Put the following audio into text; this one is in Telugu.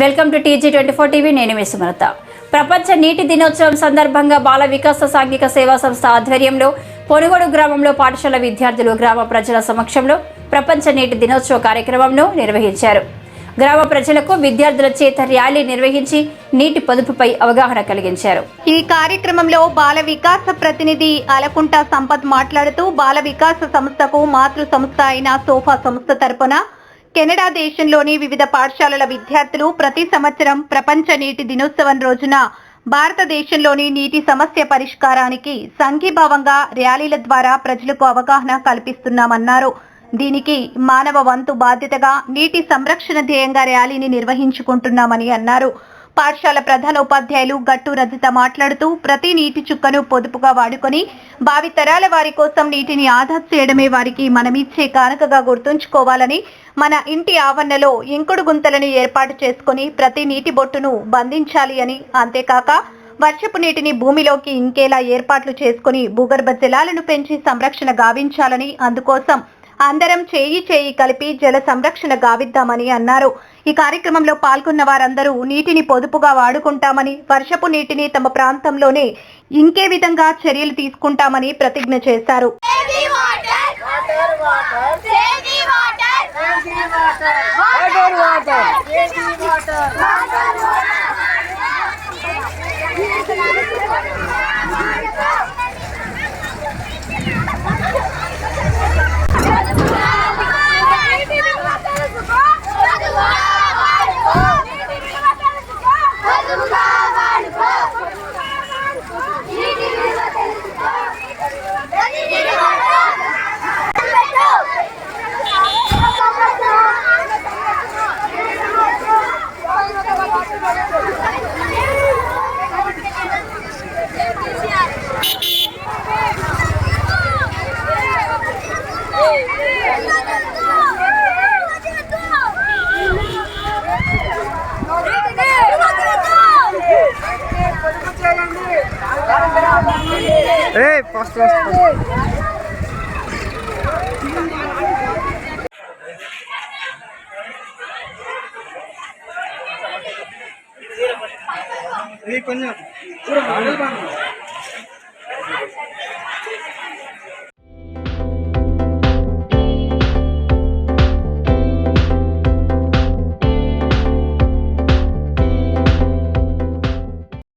Welcome to TG24 TV. నేను మీ సుమలత. ప్రపంచ నీటి దినోత్సవం సందర్భంగా బాల వికాస సాంఘిక సేవా సంస్థ ఆధ్వర్యంలో పొనుగోడు గ్రామంలో పాఠశాల విద్యార్థులు గ్రామ ప్రజల సమక్షంలో ప్రపంచ నీటి దినోత్సవ కార్యక్రమంను నిర్వహించారు. గ్రామ ప్రజలకు విద్యార్థుల చేత ర్యాలీ నిర్వహించి నీటి పొదుపుపై అవగాహన కలిగించారు. ఈ కార్యక్రమంలో బాల వికాస ప్రతినిధి అలకుంట సంపత్ మాట్లాడుతూ బాల వికాస సంస్థకు మాతృ సంస్థ అయిన సోఫా సంస్థ తరపున కెనడా దేశంలోని వివిధ పాఠశాలల విద్యార్థులు ప్రతి సంవత్సరం ప్రపంచ నీటి దినోత్సవం రోజున భారతదేశంలోని నీటి సమస్య పరిష్కారానికి సంఘీభావంగా ర్యాలీల ద్వారా ప్రజలకు అవగాహన కల్పిస్తున్నామన్నారు. దీనికి మానవ వంతు బాధ్యతగా నీటి సంరక్షణ ధ్యేయంగా ర్యాలీని నిర్వహించుకుంటున్నామని అన్నారు. పాఠశాల ప్రధానోపాధ్యాయులు గట్టు రజిత మాట్లాడుతూ ప్రతి నీటి చుక్కను పొదుపుగా వాడుకొని భావితరాల వారి కోసం నీటిని ఆదా చేయడమే వారికి మనమిచ్చే కానుకగా గుర్తుంచుకోవాలని, మన ఇంటి ఆవరణలో ఇంకుడు గుంతలను ఏర్పాటు చేసుకుని ప్రతి నీటి బొట్టును బంధించాలి అని, అంతేకాక వర్షపు నీటిని భూమిలోకి ఇంకేలా ఏర్పాట్లు చేసుకుని భూగర్భ జలాలను పెంచి సంరక్షణ గావించాలని, అందుకోసం అందరం చేయి కలిపి జల సంరక్షణ గావిద్దామని అన్నారు. ఈ కార్యక్రమంలో పాల్గొన్న వారందరూ నీటిని పొదుపుగా వాడుకుంటామని, వర్షపు నీటిని తమ ప్రాంతంలోనే ఇంకే విధంగా చర్యలు తీసుకుంటామని ప్రతిజ్ఞ చేశారు. కొంచెం